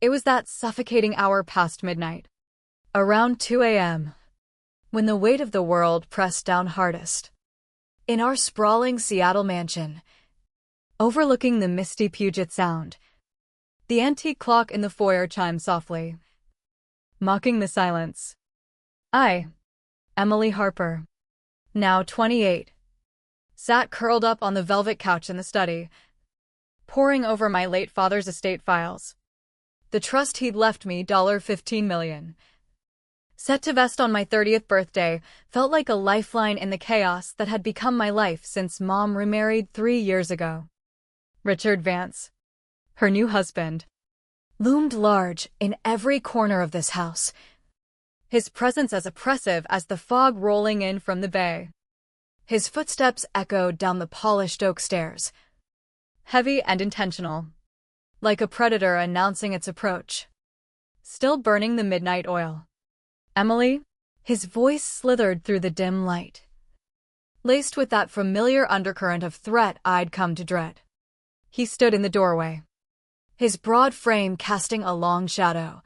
It was that suffocating hour past midnight, around 2 a.m., when the weight of the world pressed down hardest. In our sprawling Seattle mansion, overlooking the misty Puget Sound, the antique clock in the foyer chimed softly, mocking the silence. I, Emily Harper, now 28, sat curled up on the velvet couch in the study, poring over my late father's estate files. The trust he'd left me, $15 million, set to vest on my 30th birthday, felt like a lifeline in the chaos that had become my life since Mom remarried 3 years ago. Richard Vance, her new husband, loomed large in every corner of this house, his presence as oppressive as the fog rolling in from the bay. His footsteps echoed down the polished oak stairs, heavy and intentional, like a predator announcing its approach. Still burning the midnight oil. Emily? His voice slithered through the dim light, laced with that familiar undercurrent of threat I'd come to dread. He stood in the doorway, his broad frame casting a long shadow,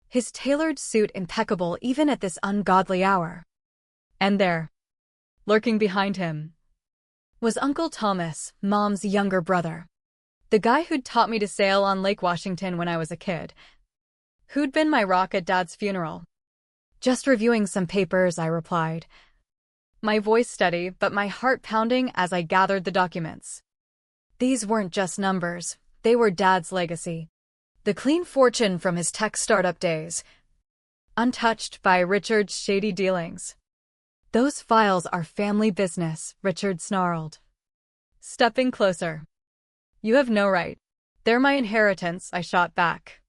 his tailored suit impeccable even at this ungodly hour. And there, lurking behind him, was Uncle Thomas, Mom's younger brother. The guy who'd taught me to sail on Lake Washington when I was a kid. Who'd been my rock at Dad's funeral. Just reviewing some papers, I replied, my voice steady but my heart pounding as I gathered the documents. These weren't just numbers, they were Dad's legacy. The clean fortune from his tech startup days, untouched by Richard's shady dealings. Those files are family business, Richard snarled, stepping closer. You have no right. They're my inheritance, I shot back,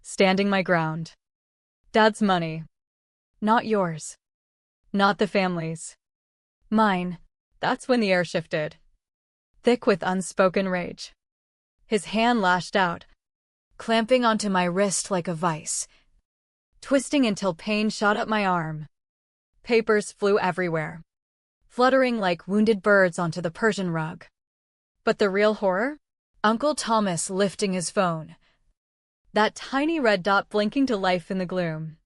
standing my ground. Dad's money. Not yours. Not the family's. Mine. That's when the air shifted, thick with unspoken rage. His hand lashed out, clamping onto my wrist like a vice, twisting until pain shot up my arm. Papers flew everywhere, fluttering like wounded birds onto the Persian rug. But the real horror? Uncle Thomas lifting his phone, that tiny red dot blinking to life in the gloom.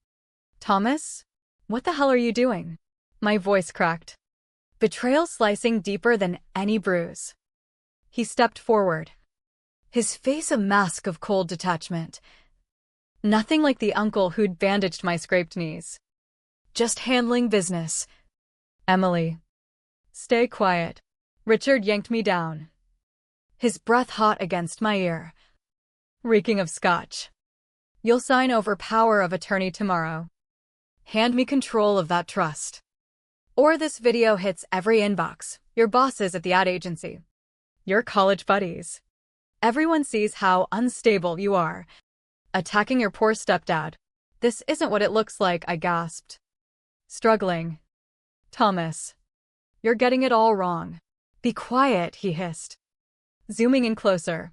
Thomas? What the hell are you doing? My voice cracked, betrayal slicing deeper than any bruise. He stepped forward, his face a mask of cold detachment. Nothing like the uncle who'd bandaged my scraped knees. Just handling business. Emily. Stay quiet. Richard yanked me down, his breath hot against my ear, reeking of scotch. You'll sign over power of attorney tomorrow. Hand me control of that trust, or this video hits every inbox, your bosses at the ad agency, your college buddies. Everyone sees how unstable you are, attacking your poor stepdad. This isn't what it looks like, I gasped, struggling. Thomas, you're getting it all wrong. Be quiet, he hissed, zooming in closer,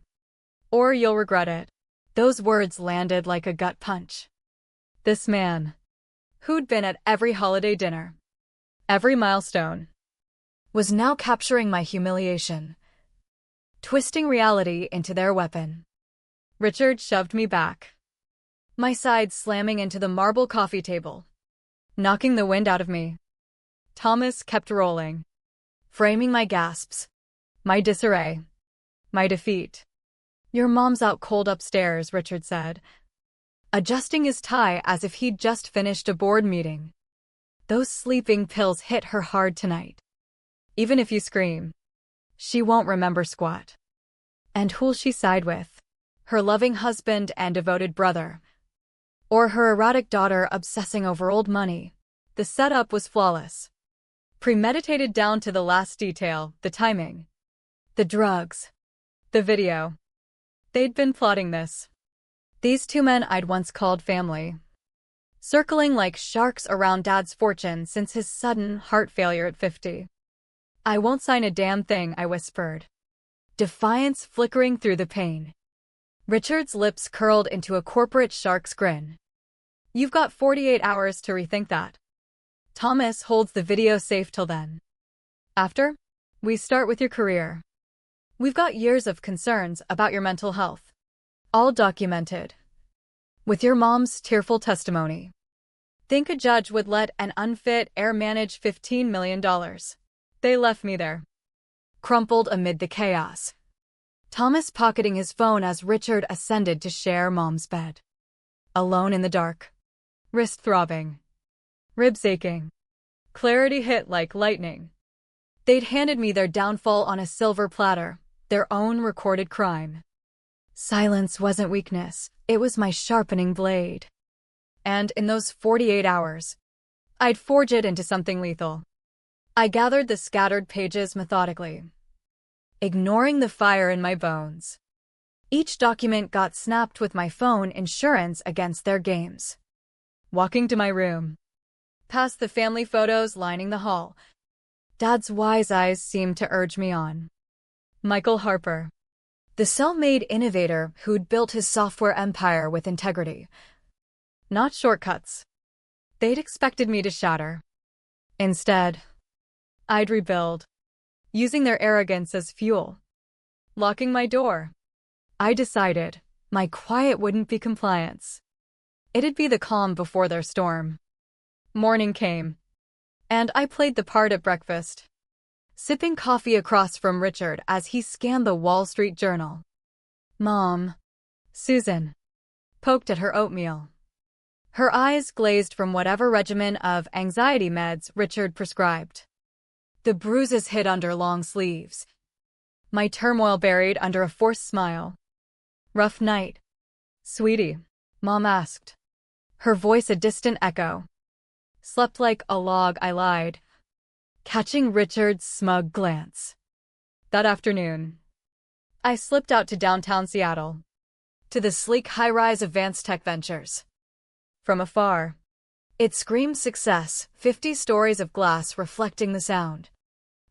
or you'll regret it. Those words landed like a gut punch. This man, who'd been at every holiday dinner, every milestone, was now capturing my humiliation, twisting reality into their weapon. Richard shoved me back, my side slamming into the marble coffee table, knocking the wind out of me. Thomas kept rolling, framing my gasps, my disarray, my defeat. Your mom's out cold upstairs, Richard said, adjusting his tie as if he'd just finished a board meeting. Those sleeping pills hit her hard tonight. Even if you scream, she won't remember squat. And who'll she side with? Her loving husband and devoted brother, or her erratic daughter obsessing over old money? The setup was flawless, premeditated down to the last detail, the timing, the drugs, the video. They'd been plotting this. These two men I'd once called family, circling like sharks around Dad's fortune since his sudden heart failure at 50. I won't sign a damn thing, I whispered, defiance flickering through the pain. Richard's lips curled into a corporate shark's grin. You've got 48 hours to rethink that. Thomas holds the video safe till then. After, we start with your career. We've got years of concerns about your mental health, all documented, With your mom's tearful testimony. Think a judge would let an unfit heir manage $15 million. They left me there, crumpled amid the chaos. Thomas pocketing his phone as Richard ascended to share mom's bed. Alone in the dark. Wrist throbbing. Ribs aching. Clarity hit like lightning. They'd handed me their downfall on a silver platter, their own recorded crime. Silence wasn't weakness, it was my sharpening blade. And in those 48 hours, I'd forge it into something lethal. I gathered the scattered pages methodically, ignoring the fire in my bones. Each document got snapped with my phone insurance against their games. Walking to my room, past the family photos lining the hall, Dad's wise eyes seemed to urge me on. Michael Harper, the self-made innovator who'd built his software empire with integrity. Not shortcuts. They'd expected me to shatter. Instead, I'd rebuild, using their arrogance as fuel. Locking my door. I decided my quiet wouldn't be compliance. It'd be the calm before their storm. Morning came, and I played the part at breakfast, sipping coffee across from Richard as he scanned the Wall Street Journal. Mom, Susan, poked at her oatmeal. Her eyes glazed from whatever regimen of anxiety meds Richard prescribed. The bruises hid under long sleeves. My turmoil buried under a forced smile. Rough night, sweetie, Mom asked, her voice a distant echo. Slept like a log, I lied, catching Richard's smug glance. That afternoon, I slipped out to downtown Seattle, to the sleek high-rise of Vance Tech Ventures. From afar, it screamed success, 50 stories of glass reflecting the sound.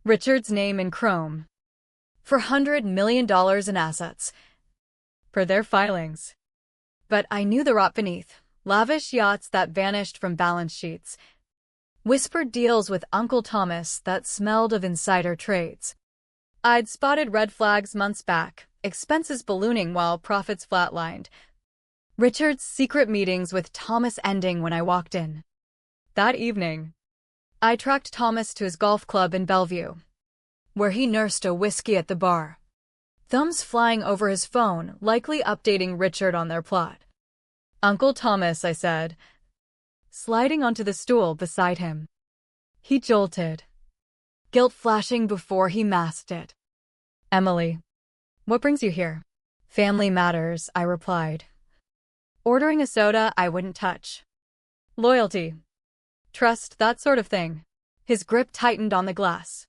Richard's name in chrome. For $100 million in assets. For their filings. But I knew the rot beneath. Lavish yachts that vanished from balance sheets. Whispered deals with Uncle Thomas that smelled of insider trades. I'd spotted red flags months back, expenses ballooning while profits flatlined. Richard's secret meetings with Thomas ending when I walked in. That evening, I tracked Thomas to his golf club in Bellevue, where he nursed a whiskey at the bar. Thumbs flying over his phone, likely updating Richard on their plot. Uncle Thomas, I said, sliding onto the stool beside him. He jolted, guilt flashing before he masked it. Emily, what brings you here? Family matters, I replied. Ordering a soda I wouldn't touch. Loyalty. Trust, that sort of thing. His grip tightened on the glass.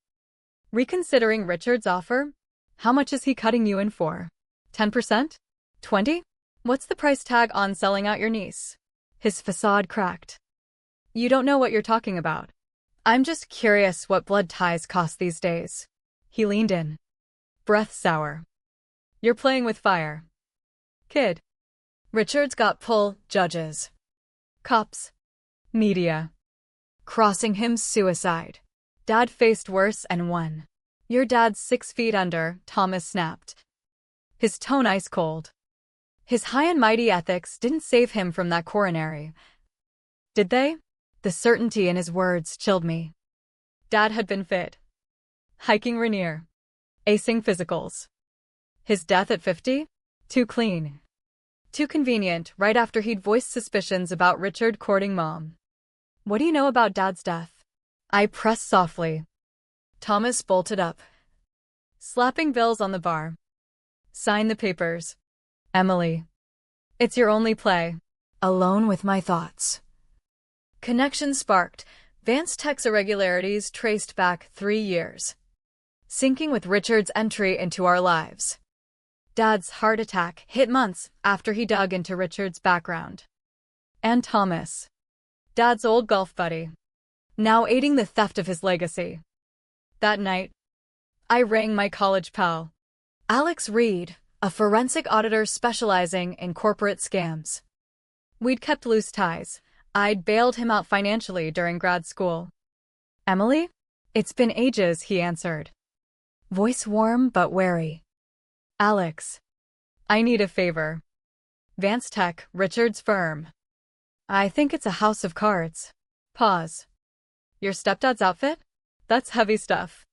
Reconsidering Richard's offer? How much is he cutting you in for? 10%? 20? What's the price tag on selling out your niece? His facade cracked. You don't know what you're talking about. I'm just curious what blood ties cost these days. He leaned in. Breath sour. You're playing with fire. Kid. Richard's got pull, judges, cops, media. Crossing him suicide. Dad faced worse and won. Your dad's 6 feet under, Thomas snapped. His tone ice cold. His high and mighty ethics didn't save him from that coronary. Did they? The certainty in his words chilled me. Dad had been fit. Hiking Rainier. Acing physicals. His death at 50? Too clean. Too convenient, right after he'd voiced suspicions about Richard courting Mom. What do you know about Dad's death? I pressed softly. Thomas bolted up, slapping bills on the bar. Sign the papers. Emily. It's your only play. Alone with my thoughts. Connection sparked. Vance Tech's irregularities traced back 3 years. Syncing with Richard's entry into our lives. Dad's heart attack hit months after he dug into Richard's background. And Thomas, Dad's old golf buddy, now aiding the theft of his legacy. That night, I rang my college pal, Alex Reed, a forensic auditor specializing in corporate scams. We'd kept loose ties. I'd bailed him out financially during grad school. Emily? It's been ages, he answered. Voice warm but wary. Alex, I need a favor. Vance Tech, Richard's firm. I think it's a house of cards. Pause. Your stepdad's outfit? That's heavy stuff.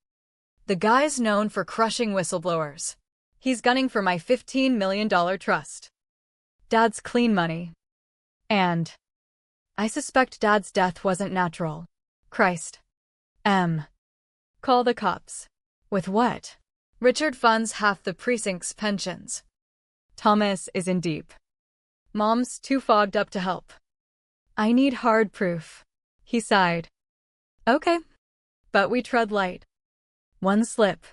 The guy's known for crushing whistleblowers. He's gunning for my $15 million trust. Dad's clean money. And I suspect Dad's death wasn't natural. Christ. Call the cops. With what? Richard funds half the precinct's pensions. Thomas is in deep. Mom's too fogged up to help. I need hard proof. He sighed. Okay. But we tread light. One slip.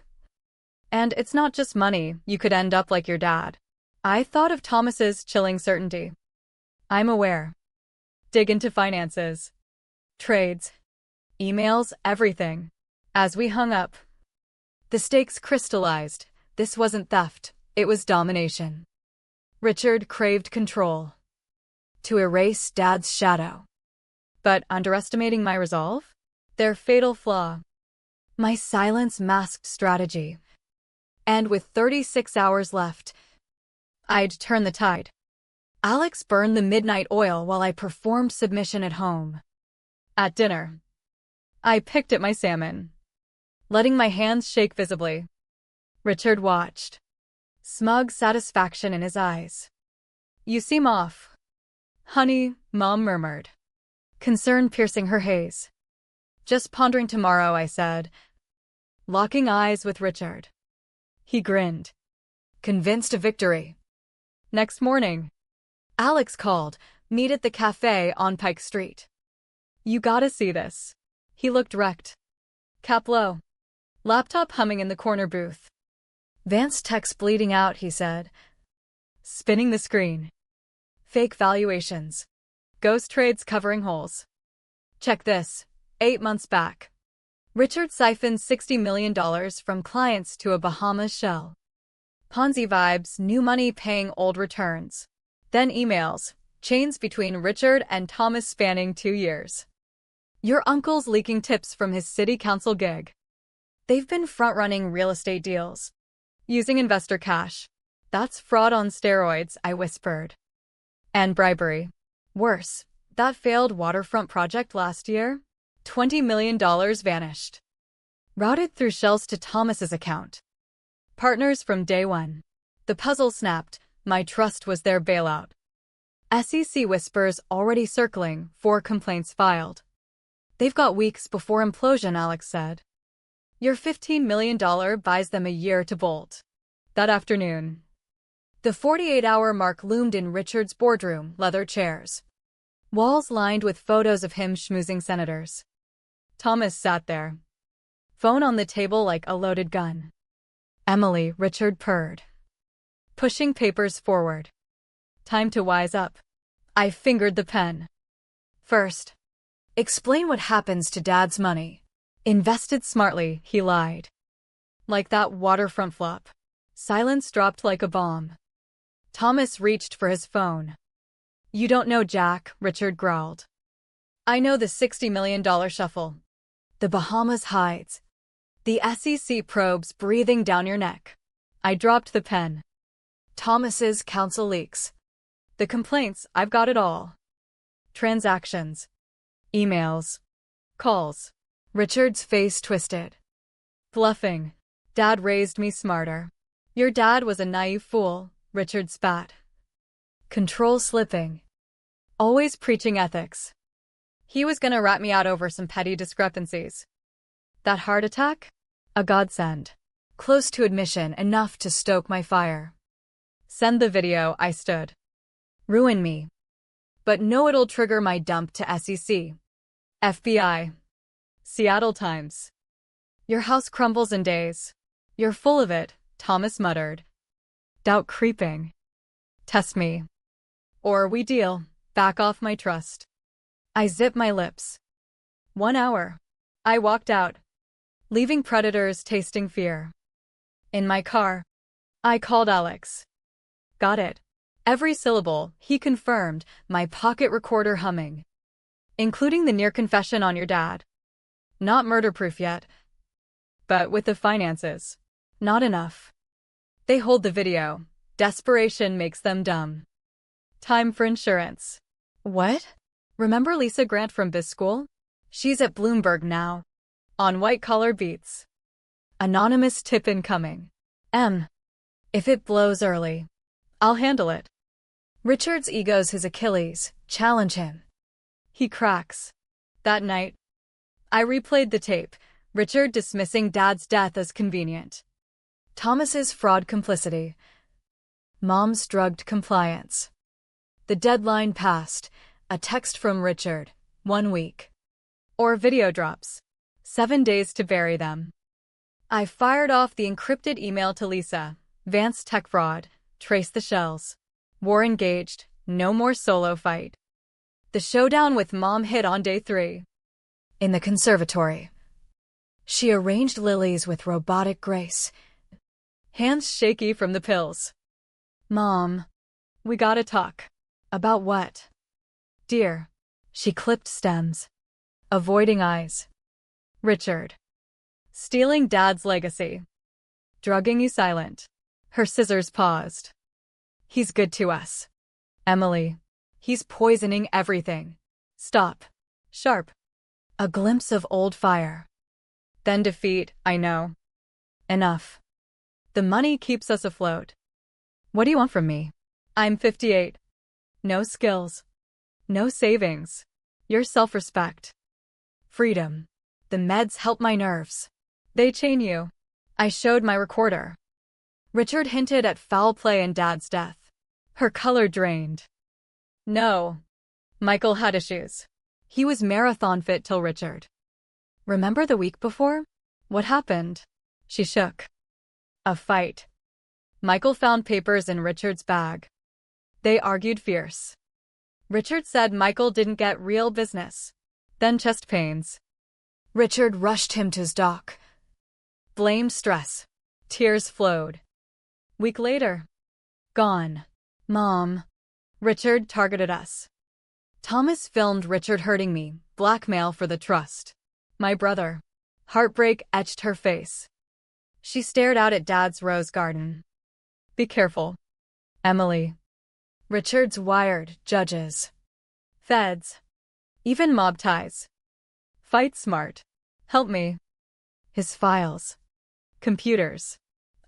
And it's not just money, you could end up like your dad. I thought of Thomas's chilling certainty. I'm aware. Dig into finances. Trades. Emails, everything. As we hung up, the stakes crystallized. This wasn't theft, it was domination. Richard craved control. To erase Dad's shadow. But underestimating my resolve? Their fatal flaw. My silence masked strategy. And with 36 hours left, I'd turn the tide. Alex burned the midnight oil while I performed submission at home. At dinner, I picked at my salmon, letting my hands shake visibly. Richard watched, smug satisfaction in his eyes. You seem off. Honey, Mom murmured, concern piercing her haze. Just pondering tomorrow, I said, locking eyes with Richard. He grinned, convinced of victory. Next morning, Alex called, meet at the cafe on Pike Street. You gotta see this. He looked wrecked. Cap low. Laptop humming in the corner booth. Vance Tech's bleeding out, he said. Spinning the screen. Fake valuations. Ghost trades covering holes. Check this. 8 months back. Richard siphoned $60 million from clients to a Bahamas shell. Ponzi vibes, new money paying old returns. Then emails, chains between Richard and Thomas spanning 2 years. Your uncle's leaking tips from his city council gig. They've been front-running real estate deals. Using investor cash. That's fraud on steroids, I whispered. And bribery. Worse, that failed waterfront project last year? $20 million vanished. Routed through shells to Thomas's account. Partners from day one. The puzzle snapped. My trust was their bailout. SEC whispers already circling, 4 complaints filed. They've got weeks before implosion, Alex said. Your $15 million buys them a year to bolt. That afternoon, the 48-hour mark loomed in Richard's boardroom, leather chairs. Walls lined with photos of him schmoozing senators. Thomas sat there. Phone on the table like a loaded gun. Emily, Richard purred. Pushing papers forward. Time to wise up. I fingered the pen. First, explain what happens to Dad's money. Invested smartly, he lied. Like that waterfront flop. Silence dropped like a bomb. Thomas reached for his phone. You don't know Jack, Richard growled. I know the $60 million shuffle. The Bahamas hides. The SEC probes breathing down your neck. I dropped the pen. Thomas's counsel leaks. The complaints, I've got it all. Transactions. Emails. Calls. Richard's face twisted. Bluffing. Dad raised me smarter. Your dad was a naive fool, Richard spat. Control slipping. Always preaching ethics. He was gonna rat me out over some petty discrepancies. That heart attack? A godsend. Close to admission, enough to stoke my fire. Send the video, I stood. Ruin me. But know it'll trigger my dump to SEC. FBI. Seattle Times. Your house crumbles in days. You're full of it, Thomas muttered. Doubt creeping. Test me. Or we deal. Back off my trust. I zipped my lips. 1 hour. I walked out, leaving predators tasting fear. In my car, I called Alex. Got it. Every syllable, he confirmed, my pocket recorder humming. Including the near confession on your dad. Not murder-proof yet. But with the finances. Not enough. They hold the video. Desperation makes them dumb. Time for insurance. What? Remember Lisa Grant from Biz School? She's at Bloomberg now. On white-collar beats. Anonymous tip incoming. If it blows early, I'll handle it. Richard's ego's his Achilles. Challenge him. He cracks. That night, I replayed the tape, Richard dismissing Dad's death as convenient. Thomas's fraud complicity. Mom's drugged compliance. The deadline passed. A text from Richard. 1 week. Or video drops. 7 days to bury them. I fired off the encrypted email to Lisa. Vance tech fraud. Trace the shells. War engaged. No more solo fight. The showdown with Mom hit on day 3. In the conservatory. She arranged lilies with robotic grace. Hands shaky from the pills. Mom, we gotta talk. About what? Dear. She clipped stems. Avoiding eyes. Richard. Stealing Dad's legacy. Drugging you silent. Her scissors paused. He's good to us. Emily. He's poisoning everything. Stop. Sharp. A glimpse of old fire. Then defeat, I know. Enough. The money keeps us afloat. What do you want from me? I'm 58. No skills. No savings. Your self-respect. Freedom. The meds help my nerves. They chain you. I showed my recorder. Richard hinted at foul play in Dad's death. Her color drained. No. Michael had issues. He was marathon fit till Richard. Remember the week before? What happened? She shook. A fight. Michael found papers in Richard's bag. They argued fierce. Richard said Michael didn't get real business. Then chest pains. Richard rushed him to his doc. Blamed stress. Tears flowed. Week later. Gone. Mom. Richard targeted us. Thomas filmed Richard hurting me, blackmail for the trust. My brother. Heartbreak etched her face. She stared out at Dad's rose garden. Be careful. Emily. Richard's wired, judges. Feds. Even mob ties. Fight smart. Help me. His files. Computers.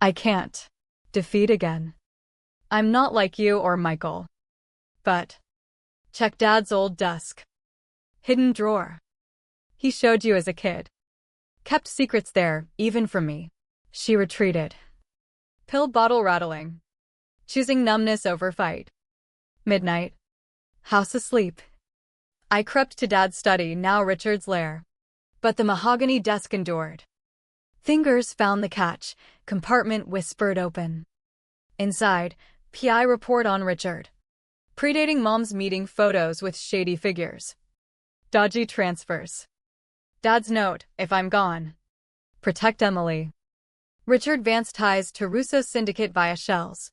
I can't. Defeat again. I'm not like you or Michael. But. Check Dad's old desk. Hidden drawer. He showed you as a kid. Kept secrets there, even from me. She retreated. Pill bottle rattling. Choosing numbness over fight. Midnight. House asleep. I crept to Dad's study, now Richard's lair. But the mahogany desk endured. Fingers found the catch, compartment whispered open. Inside, PI report on Richard. Predating Mom's meeting photos with shady figures. Dodgy transfers. Dad's note, if I'm gone. Protect Emily. Richard Vance ties to Russo Syndicate via shells.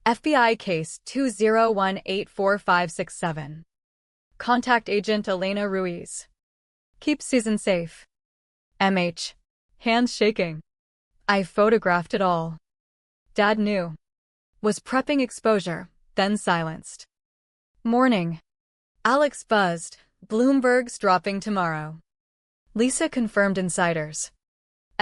FBI case 2018457. Contact Agent Elena Ruiz. Keep Susan safe. MH. Hands shaking. I photographed it all. Dad knew. Was prepping exposure, then silenced. Morning. Alex buzzed. Bloomberg's dropping tomorrow. Lisa confirmed insiders.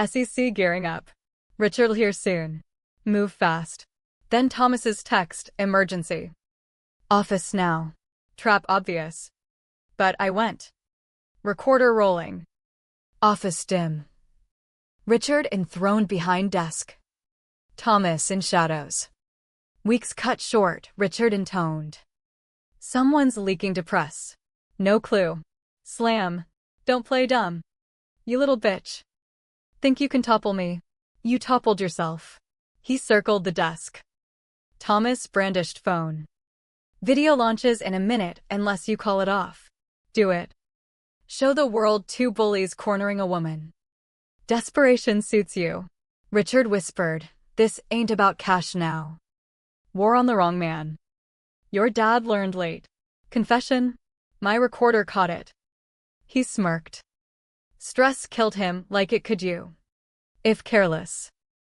SEC gearing up. Richard'll hear soon. Move fast. Then Thomas's text, emergency. Office now. Trap obvious. But I went. Recorder rolling. Office dim. Richard enthroned behind desk. Thomas in shadows. Weeks cut short, Richard intoned. Someone's leaking to press. No clue. Slam. Don't play dumb. You little bitch. Think you can topple me? You toppled yourself. He circled the desk. Thomas brandished phone. Video launches in a minute unless you call it off. Do it. Show the world 2 bullies cornering a woman. Desperation suits you. Richard whispered, this ain't about cash now. War on the wrong man. Your dad learned late. Confession? My recorder caught it. He smirked. Stress killed him like it could you. If careless.